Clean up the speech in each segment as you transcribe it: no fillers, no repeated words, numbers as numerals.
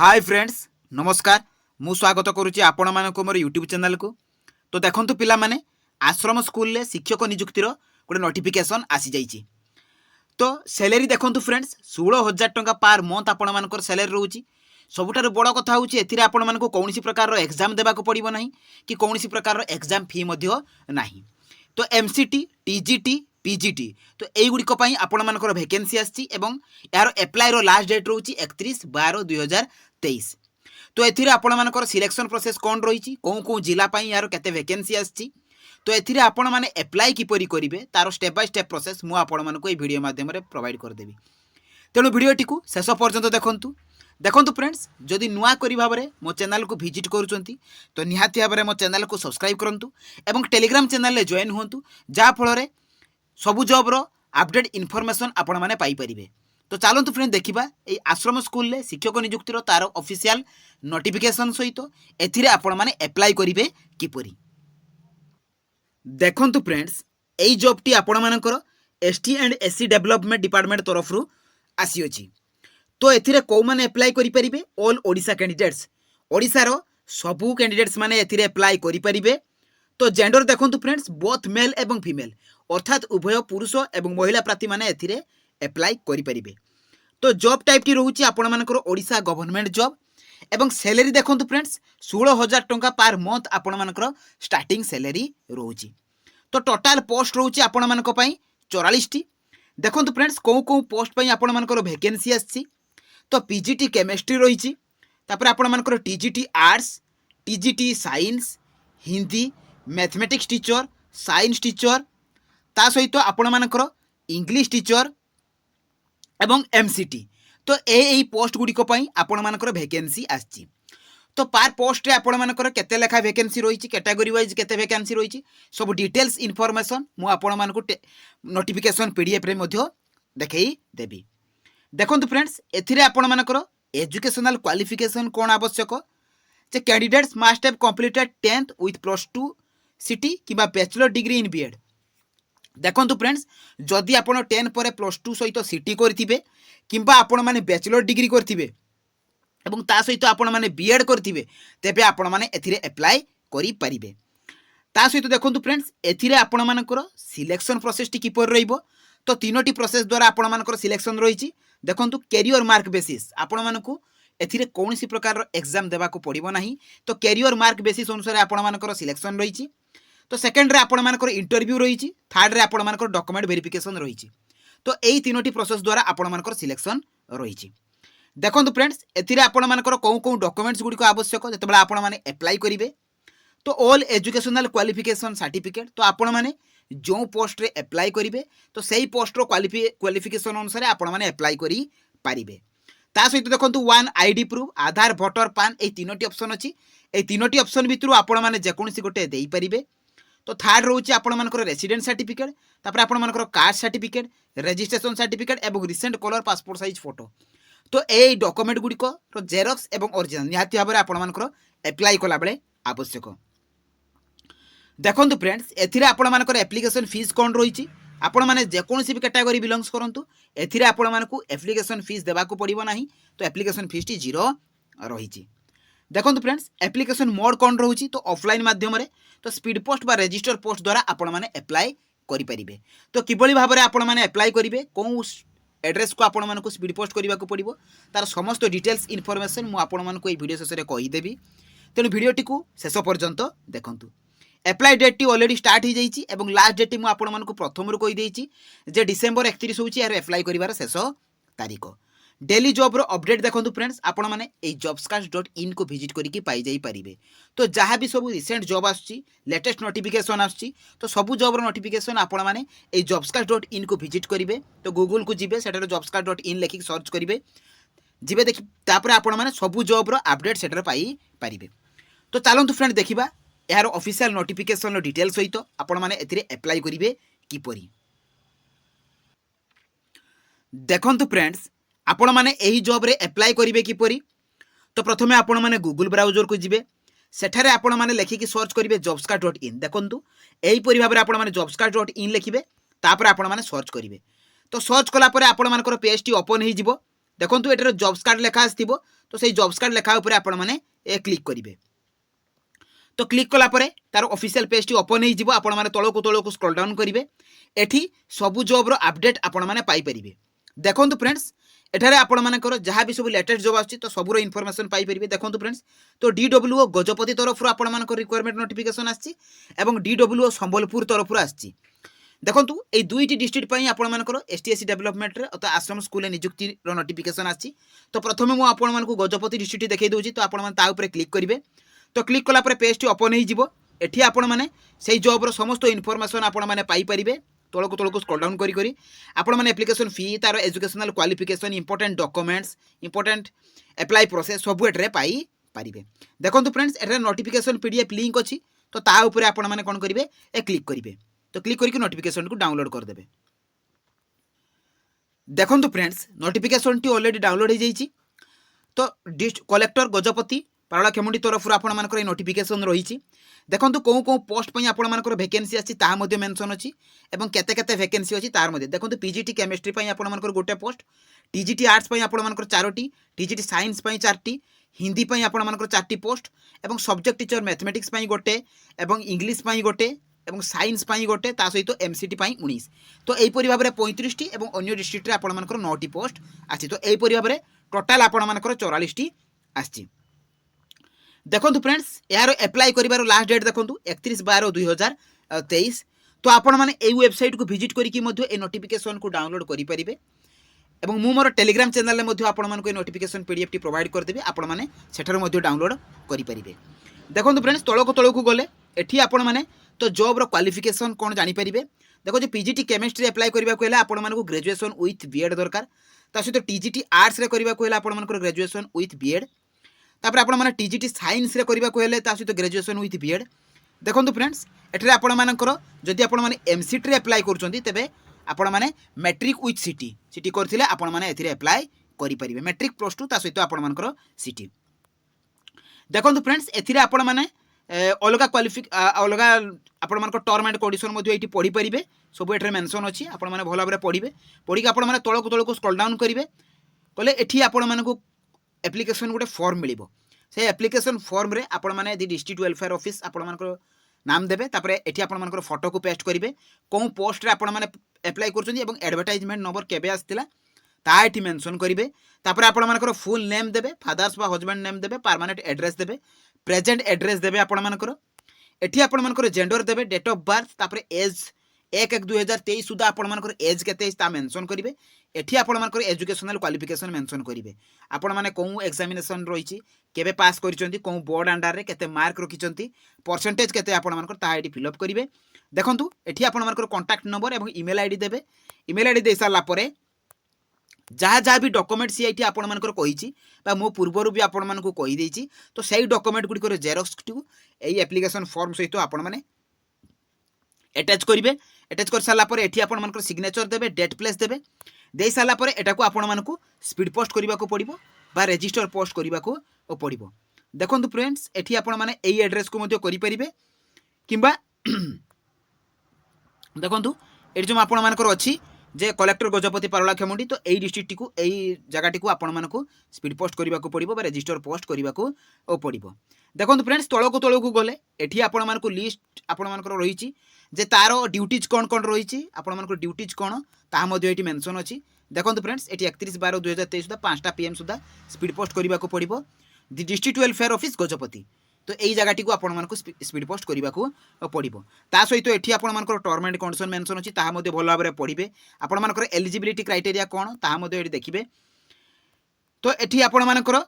Hi friends नमस्कार मु स्वागत करुच्ची आपण मानक मोर यूट्यूब चैनल को। तो देखंतु पिला माने आश्रम स्कूल रे शिक्षक नियुक्तिर गोटे नोटिफिकेशन आसी जाइए। तो सैलरी देखंतु फ्रेंड्स 16,000 टंका पर मंथ आपण मानकर सैलरी रोची। सबुठार बड़ कथा होची एथिरे आपण मानको कौनसी प्रकार एग्जाम देबाको पड़िबो नाही कि कौनसी प्रकार एग्जाम फी मध्य नाही। तो एमसीटी टीजीटी पीजीटी तो युड़िक आपण मानकर वैकेंसी आसी एवं यार एप्लाई रो लास्ट डेट रोची 31/12/2023। तो एथिरे आपण मानकर सिलेक्शन प्रोसेस कौन रही कौ जिला यार केते वैकेंसी आसी। तो एथिरे आपण माने एप्लाई किपरि करिवे तार स्टेप बाय स्टेप प्रोसेस मु आपण मानको ए वीडियो माध्यम रे प्रोवाइड कर देबी। तेणु वीडियोटी को शेष पर्यंत देखंतु। देखंतु फ्रेंड्स जदि नुआ करी भाबरे मो चैनल को विजिट करूचंती तो निहाती भाबरे मो चैनल को सब्सक्राइब करंतु एवं टेलीग्राम चैनल रे जॉइन होंतु जा फल रे सबु जॉब रो अपडेट इनफॉरमेशन आपण माने पाई परिबे। तो चलतु फ्रेंड देखिबा ए आश्रम स्कूल ले शिक्षक नियुक्तिर तार ऑफिशियल नोटिफिकेशन सहित एथिरे आपण माने अप्लाई करिवे किपरि। देखंतु फ्रेंड्स एई जॉब टी आपण मानकर ST and SC development department तरफ रु आसी अछि। तो एथिरे को माने अप्लाई करि परिबे ऑल ओडिशा कैंडिडेट्स ओडिशा रो सबु कैंडिडेट्स माने एथिरे अप्लाई करि परिबे। तो जेंडर देखंतु फ्रेंड्स बोथ मेल एवं फीमेल अर्थात उभय पुरुष एवं महिला प्रार्थी माने एथिरे अप्लाई करि परिबे। तो जॉब टाइप टी रहउची आपण मानकर ओडिशा गवर्नमेंट जॉब एवं सैलरी देखंतु फ्रेंड्स 16,000 टंका पर मंथ आपण मानकर स्टार्टिंग सैलरी रहउची। तो टोटल पोस्ट रहउची आपण मानक पई 44 टी। देखंतु फ्रेंड्स को पोस्ट पई आपण मानकर वैकेंसी आछि। तो पीजीटी केमिस्ट्री रही तापर आपण मानकर TGT arts TGT science Hindi mathematics teacher science teacher ता सहित आपण मानकर इंग्लिश टीचर एवं एमसीटी। तो ए पोस्ट गुड़िक आपण मानकर वैकेंसी आछि। तो पार पोस्ट रे आपण मानकर केते लेखा वैकेंसी रही कैटेगरी वाइज केते वैकेंसी रही सब डिटेल्स इनफॉरमेशन मु आपण मानकु नोटिफिकेशन पीडीएफ रे मध्य देखई देबी। देखंतु फ्रेंड्स एथिरे आपण मानकर एजुकेशनल क्वालिफिकेशन कोन आवश्यक जे candidates must have completed 10th with +2 सिटी किबा बैचलर डिग्री इन बीएड। देखंतु फ्रेंड्स जदि आपण 10 पर +2 सहित सिटी करथिबे किबा आपण माने बैचलर डिग्री करथिबे एवं ता सहित आपण माने बीएड करथिबे तेबे आपण माने एथिरे अप्लाई करि परिबे। ता सहित देखंतु फ्रेंड्स एथिरे आपण मानकर सिलेक्शन प्रोसेस टी किपर रहइबो। तो तीनोटी प्रोसेस द्वारा आपण मानकर सिलेक्शन रही। देखंतु कैरियर मार्क बेसिस आपण मानकु एथिरे कोनसी प्रकार एग्जाम देबाको पड़िबो नाही। तो कैरियर मार्क बेसिस अनुसार आपण मानकर सिलेक्शन रही। तो सेकंड रे आपण मानकर इंटरव्यू रही थर्ड रे आपण मानकर डॉक्यूमेंट वेरिफिकेशन रही। तो एई तीनोटी प्रोसेस द्वारा आपण मानकर सिलेक्शन रही। देखंतु फ्रेंड्स एथिरे आपण मानकर को डॉक्यूमेंट्स गुडी को आवश्यक जतबेला आपण माने अप्लाई करिवे। तो ऑल एजुकेशनल क्वालिफिकेशन सर्टिफिकेट तो आपण माने जो पोस्ट रे अप्लाई करिवे तो सही पोस्ट रो क्वालिफिकेशन अनुसार आपण माने अप्लाई करि पारिबे। ता सहित देखंतु वन आईडी प्रूफ आधार वोटर पान ए तीनोटी ऑप्शन अछि। ए तीनोटी ऑप्शन भितरु आपण माने जेकोनसी गोटे देई परिबे। तो थर्ड रोची आपण मानकर रेसिडेंट सर्टिफिकेट तापर आपण मानकर कास्ट सर्टिफिकेट रजिस्ट्रेशन सर्टिफिकेट एवं recent colour passport size photo. तो ए डॉक्यूमेंट गुडिको रो जेरॉक्स एवं ओरिजिनल निहाती भाबरे आपण मानकर अप्लाई कला बेले आवश्यक। देखंतु फ्रेंड्स एथिरे आपण मानकर एप्लिकेशन फीस कोन रही आपण माने जेकोनसी भी कैटेगरी बिलोंग्स करंतु एथिरे आपण मानकु एप्लिकेशन फीस देबाको पड़िबो नाही। तो एप्लिकेशन फीस टी 0 रही। देखंतु फ्रेंड्स एप्लिकेशन मोड कोन रहउची तो ऑफलाइन माध्यम रे तो स्पीड पोस्ट बा रजिस्टर पोस्ट द्वारा आपण माने अप्लाई करि परिबे। तो किबळी भाबरे आपण माने अप्लाई करिवे को एड्रेस को आपण मानकु स्पीड पोस्ट करिवाको पड़िबो तार समस्त डिटेल्स इनफॉरमेशन मु आपण मानकु ए वीडियो शेष रे कहि देबी। तेनु वीडियो टी को शेष पर्यंत देखंतु। अप्लाई डेट टी ऑलरेडी स्टार्ट हो जाइए और लास्ट डेट मुझे आपण मानकु प्रथम रु कहि देइछि जे डिसेंबर 31 होउछि यार अप्लाई करिवार शेष तारीख। डेली जॉब रो अपडेट देखंतु फ्रेंड्स आपण माने ए jobscast.in को विजिट करिकि पाई जाई परिबे। तो जहाँ भी सब रिसेंट जॉब आछि लेटेस्ट नोटिफिकेशन आछि तो सबु जॉब रो नोटिफिकेशन आपण माने ए jobscast.in को विजिट करिवे। तो गूगल को जिबे सेटर jobscast.in लिखि सर्च करिवे जिबे देखि तापर आपण माने सबु जॉब रो अपडेट सेटर पाई परिबे। तो चलंतु फ्रेंड देखिबा यार ऑफिशियल नोटिफिकेशन डिटेल्स सहित आपण माने एथिरे अप्लाई करिवे किपरि। देखंतु फ्रेंड्स आपण माने एही जॉब रे अप्लाई करिवे किपरि। तो प्रथमे आपण माने गूगल ब्राउजर को जिबे सेठारे आपण माने लेखिकि सर्च करिवे jobscast.in। देखंतु एही परि भाबरे आपण माने jobscast.in लिखिबे तापर आपण माने सर्च करिवे। तो सर्च कला परे आपण मानकर पेज टी ओपन हे जिवो। देखंतु एटर जॉब्स कार्ड लेखा आस्थिबो तो सही जॉब्स कार्ड लेखा उपरे आपण माने ए क्लिक करिवे। तो क्लिक कला परे तार ऑफिशियल पेज टी ओपन हो जिवो। आपण माने तळको स्क्रॉल डाउन करिवे। एठी सबु जॉब रो अपडेट आपण माने पाई परिवे। देखंतु फ्रेंड्स एठारे आपण मानकर जहाँ भी सब लेटेस्ट जॉब आछि तो सबुरो इनफॉरमेशन पाई परिवे। देखंतु फ्रेंड्स तो डीडब्ल्यूओ गजपति तरफ आपण मानकर रिक्वायरमेंट नोटिफिकेशन आछि एवं डीडब्ल्यूओ संबलपुर तरफ आछि। देखंतु ए दुईटी डिस्ट्रिक्ट पई आपण मानकर एसटीएससी डेवलपमेंट रे अथवा आश्रम स्कूल नियुक्ति रो नोटिफिकेशन आछि। तो प्रथमे मु आपण मानकु गजपति डिस्ट्रिक्ट देखै दोछि। तो आपण मान ता ऊपर क्लिक करिवे। तो क्लिक कला पर पेज टी ओपन हो जिवो। एठी आपण माने सेही जॉब रो समस्त इनफॉरमेशन आपण माने पाई परिवे। तळको स्क्रॉल डाउन करी करी आपण माने एप्लिकेशन फी तार educational qualification important documents important apply process सब एठरे पाई परिवे। देखंतु फ्रेंड्स एठरे नोटिफिकेशन पीडीएफ लिंक अछि। तो ता ऊपर आपण माने कोन करिवे ए क्लिक करिवे। तो क्लिक करके नोटिफिकेशन को डाउनलोड कर देबे। देखंतु friends notification T already download हो जाइछि। तो कलेक्टर गजपति पारलाखेमुंडी तरफ आपण मानकर ए नोटिफिकेशन रही। देखंतु को पोस्ट पई आपण मानकर वैकेंसी अछि ता मध्ये मेंशन अछि एवं केते केते वैकेंसी अछि तार मध्ये। देखंतु पीजीटी केमिस्ट्री पई आपण मानकर गोटे पोस्ट, टीजीटी आर्ट्स पई आपण मानकर 4टी, टीजीटी साइंस पई 4टी, हिंदी पई आपण मानकर 4टी पोस्ट एवं सब्जेक्ट टीचर मैथमेटिक्स पई गोटे एवं इंग्लिश पई गोटे एवं साइंस पई गोटे ता सहित एमसीटी पई 19। तो एई परि भाबरे 35 टी एवं अन्य डिस्ट्रिक्ट रे आपण मानकर 9टी पोस्ट अछि। तो एई परि भाबरे टोटल आपण मानकर 44 टी आछि। देखंतु फ्रेंड्स यार अप्लाई करिवार लास्ट डेट देखंतु 31/12/2023। तो आपण माने एई वेबसाइट को विजिट करिकि मध्ये ए नोटिफिकेशन को डाउनलोड करि परिबे एवं मु मोर टेलीग्राम चैनल रे मध्ये आपण मानको ए नोटिफिकेशन पीडीएफ टी प्रोवाइड कर देबे। आपण माने सेठार मध्ये डाउनलोड करि परिबे। देखंतु फ्रेंड्स तळको गले एठी आपण माने तो जॉब रो क्वालिफिकेशन कोन जानि परिबे। देखो जे पीजीटी केमिस्ट्री अप्लाई करबा को हेला आपण मानको ग्रेजुएशन विथ बीएड दरकार। ता सहित टीजीटी आर्ट्स रे करबा को हेला आपण मानको ग्रेजुएशन विथ बीएड। तापर आपण माने टीजीटी साइंस रे करबा को हेले ता सहित ग्रेजुएशन विथ बीएड। देखंतु फ्रेंड्स एठरे आपण मानकर जदि आपण माने एमसीटी रे अप्लाई करचोंती तेबे आपण माने मैट्रिक विथ सीटी करथिले आपण माने एथिरे अप्लाई करि परिबे। मैट्रिक प्लस 2 ता सहित आपण मानकर सीटी। देखंतु फ्रेंड्स एथिरे आपण माने अलगा अलगा आपण मानकर टर्म एंड कंडीशन मध्ये एठी पढि परिबे। सब एठरे मेंशन अछि। आपण माने भला भाबरे पढिबे। पढि के आपण माने तळको स्क्रॉल डाउन करिवे कले एठी आपण मानकु एप्लिकेशन गोटे फॉर्म मिलिबो। से एप्लिकेशन फॉर्म रे आपण माने दि डिस्ट्रिक्ट वेलफेयर ऑफिस आपण मानकर नाम देबे। तापरे एठी आपण मानकर फोटो को पेस्ट करिवे। कोन पोस्ट रे आपण माने अप्लाई करछोंती एवं एडवर्टाइजमेंट नंबर केबे आस्तिला ता एठी मेंशन करिवे। तापरे आपण मानकर फुल नेम देबे, फादर्स बा हस्बैंड नेम देबे, परमानेंट एड्रेस देबे, प्रेजेंट एड्रेस देबे आपण मानकर। एठी आपण मानकर जेंडर देबे, डेट ऑफ बर्थ तापरे एज 1/1/2023 सुधा आपण मानकर एज केते ता मेंशन करिवे। एठी आपण मानकर एजुकेशनल क्वालिफिकेशन मेंशन करिवे। आपण माने कोन एग्जामिनेशन रहिछि, केबे पास करिसंती, कोन बोर्ड अंडर रे केते मार्क रखिसंती, परसेंटेज केते आपण मानकर ता आईडी फिल अप करिवे। देखंतु एठी आपण मानकर कांटेक्ट नंबर एवं ईमेल आईडी देबे। ईमेल आईडी दे साला परे जहाँ भी डॉक्यूमेंट सी ये आपण मानकर कहिछि बा मो पूर्वरु भी आपण मानकु कहि देछि। तो सही डॉक्यूमेंट गुडी कर जेरॉक्स टू एई एप्लिकेशन फॉर्म सहित आपण माने अटैच करिवे। अटैच कर साला पर एठी आपण मानकर सिग्नेचर देबे, डेट प्लेस देबे। दे साला पर एटा को आपण मानकु स्पीड पोस्ट करिबा को पड़िबो बा रजिस्टर पोस्ट करिबा को पड़िबो। देखंतु फ्रेंड्स एठी आपण माने एई एड्रेस को मध्ये करि परिबे किंबा देखंतु एठी जो आपण मानकर अछि जे कलेक्टर गजपति पारलाखेमुंडी। तो एई डिस्ट्रिक्ट को एई जगह को आपण मानकु स्पीड पोस्ट करिबा को पड़िबो बा रजिस्टर पोस्ट करिबा को पड़िबो। देखंतु फ्रेंड्स तळको गले एठी आपण मानकु लिस्ट आपण मानकर रहिछि जे तारो ड्यूटीज कोन कोन रहिछि, आपण मानकर ड्यूटीज कोन ता मध्ये एठी मेंशन अछि। देखंतु फ्रेंड्स एठी 31/12/2023 सुधा 5टा पीएम सुधा स्पीड पोस्ट करिबा को पड़िबो दि डिस्ट्रिक्ट वेलफेयर ऑफिस गजपति। तो एई जगह को आपण मानकु स्पीड पोस्ट करिबा को पड़िबो। ता सहित एठी आपण मानकर टर्म एंड कंडीशन मेंशन अछि ता मध्ये भलो भाबरे पढिबे। आपण मानकर एलिजिबिलिटी क्राइटेरिया कोन ता मध्ये एठी देखिबे। तो एठी आपण मानकर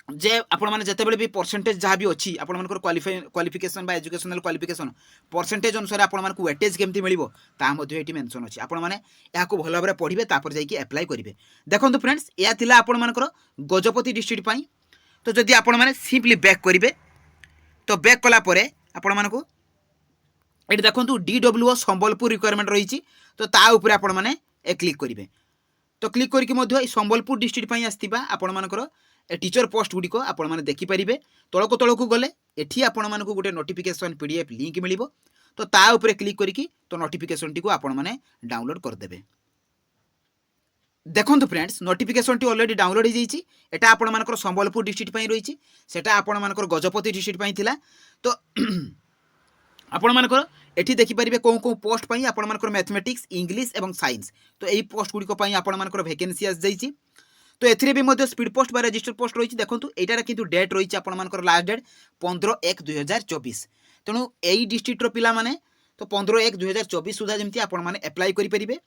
जे आपण माने जते बेले भी परसेंटेज जहाँ भी अछि आपण मानकर क्वालिफिकेशन बा एजुकेशनल क्वालिफिकेशन परसेंटेज अनुसार आपण मानकु वेटेज केमति मिलिबो ता मध्ये एठी मेंशन अछि। आपण माने या को भलो भाबरे पढिबे तापर जाई कि अप्लाई करिवे। देखंतु फ्रेंड्स या थिला आपण मानकर गजपति डिस्ट्रिक्ट पई। तो जदि आपण माने सिंपली बैक करिवे तो बैक कला परे आपण मानकु एठी देखंतु डीडब्ल्यूओ संबलपुर रिक्वायरमेंट रहिछि। तो ता ऊपर आपण माने ए क्लिक करिवे। तो क्लिक करके मध्य ए संबलपुर डिस्ट्रिक्ट पई आस्तिबा आपण मानकर टीचर पोस्ट गुडी को आपण माने देखि परिबे। तळको गले एठी आपण मानकु गोटे नोटिफिकेशन पीडीएफ लिंक मिलिबो। तो ता ऊपर क्लिक करिकि तो नोटिफिकेशन टी को आपण माने डाउनलोड कर देबे। देखो friends notification T already download हो जाइए एटा आपण मानकर संबलपुर डिस्ट्रिक्ट रही सेटा आपण मानकर गजपति डिस्ट्रिक्ट थिला तो आपण मानकर एठी देखि परिबे को पोस्ट पई आपण मानकर मैथमेटिक्स इंग्लिश एवं साइंस तो एई पोस्ट गुडी को पई आपण मानकर वैकेंसी आस जाइए तो एथिरे भी मध्य स्पीड पोस्ट बा रजिस्टर पोस्ट रही देखो एटार किंतु डेट रही आपण मानकर लास्ट डेट 15/1/2024 तेणु एई डिस्ट्रिक्टर पिला माने तो 15/1/2024 सुधा जमती आपण माने अप्लाई करि परिबे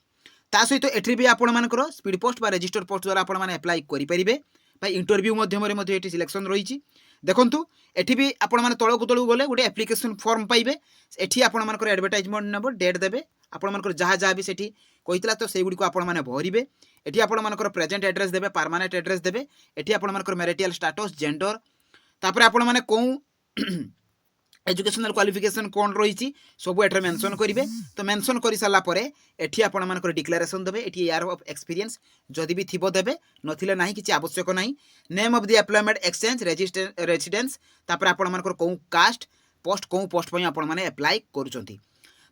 ता सहित एठी भी आपण मानकर स्पीड पोस्ट बा रजिस्टर पोस्ट द्वारा आपण माने अप्लाई करि परिबे भाई इंटरव्यू माध्यम रे मध्य एठी सिलेक्शन रही देखंतु एठी भी आपण माने तळकु गले गोटे एप्लिकेशन फॉर्म पाइबे एठी आपण मानकर एडवर्टाइजमेंट नंबर डेट देबे आपण मानकर जहा जहा भी सेठी कहितला तो सेई गुडी को आपण माने भरिबे एठी आपण मानकर प्रेजेंट एड्रेस देबे परमानेंट एड्रेस देबे एठी आपण मानकर मैरिटल स्टेटस जेंडर तापर आपण माने को एजुकेशनल क्वालिफिकेशन कौन रही सब एठर मेंशन करेंगे तो मेंशन कर सारा पर एठी आपण मानकर डिक्लेरेशन देबे एठी ईयर ऑफ एक्सपीरियंस जदि भी थिबो देबे नथिले नाही किछि आवश्यक नाही name of the employment exchange residence तापर आपण मानकर को कास्ट पोस्ट पई आपण माने अप्लाई करूचंती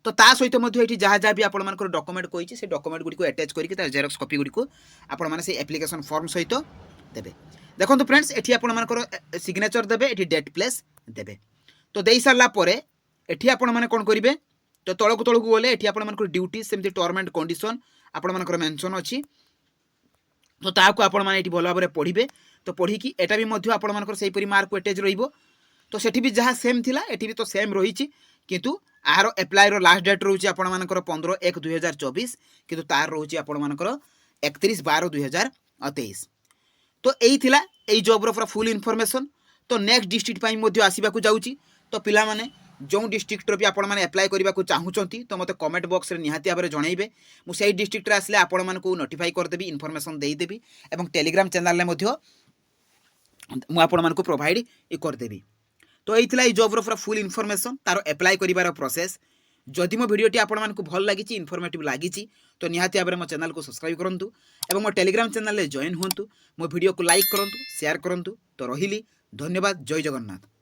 तो ता सहित मध्य एठी जहा जहा भी आपण मानकर डॉक्यूमेंट कहिछि से डॉक्यूमेंट गुडी को अटैच करके तार जेरॉक्स कॉपी गुडी को आपण माने से एप्लिकेशन फॉर्म सहित देबे देखंतु फ्रेंड्स एठी आपण मानकर सिग्नेचर देबे एठी डेट प्लेस देबे तो दे सारा पर एठी आपण माने कोन करिवे तो तळकु गले एठी आपण मानकर ड्यूटी सेमती टर्म एंड कंडीशन आपण मानकर मेंशन अछि तो ताको आपण माने एठी भलो भाबरे पढिबे तो पढी कि एटा भी मध्य आपण मानकर सेही परि मार्क अटैच रहिबो तो सेठी भी जहा सेम थिला एठी भी तो सेम रहिछि किंतु आरो अप्लाई रो लास्ट डेट रहउछि आपण मानकर 15/1/2024 किंतु तार रहउछि आपण मानकर 31/12/2023 तो एही थिला एही जॉब रो फुल इन्फॉर्मेशन तो नेक्स्ट डिस्ट्रिक्ट पई मध्य आसीबा को जाउछि तो पिला माने जो डिस्ट्रिक्ट भी आपण माने अप्लाई करबा को चाहूचंती तो मते कमेंट बॉक्स रे निहाती भाबरे जणाइबे मु सेही डिस्ट्रिक्ट रे आसले आपण मान को नोटिफाई कर देबी इन्फॉर्मेशन देई देबी एवं टेलीग्राम चैनल रे मध्य मु आपण मान को प्रोवाइड कर देबी तो एइथिला ई जॉब रो फुल इन्फॉर्मेशन तारो अप्लाई करिवार प्रोसेस जदि मो वीडियोटी आपण मान को भल लागिछि इन्फॉर्मेटिव लागिछि तो निहाती भाबरे मो चैनल को सब्सक्राइब करंतु एवं मो टेलीग्राम चैनल रे जॉइन होंतु मो वीडियो को लाइक करंतु शेयर करंतु तो रहिली धन्यवाद जय जगन्नाथ।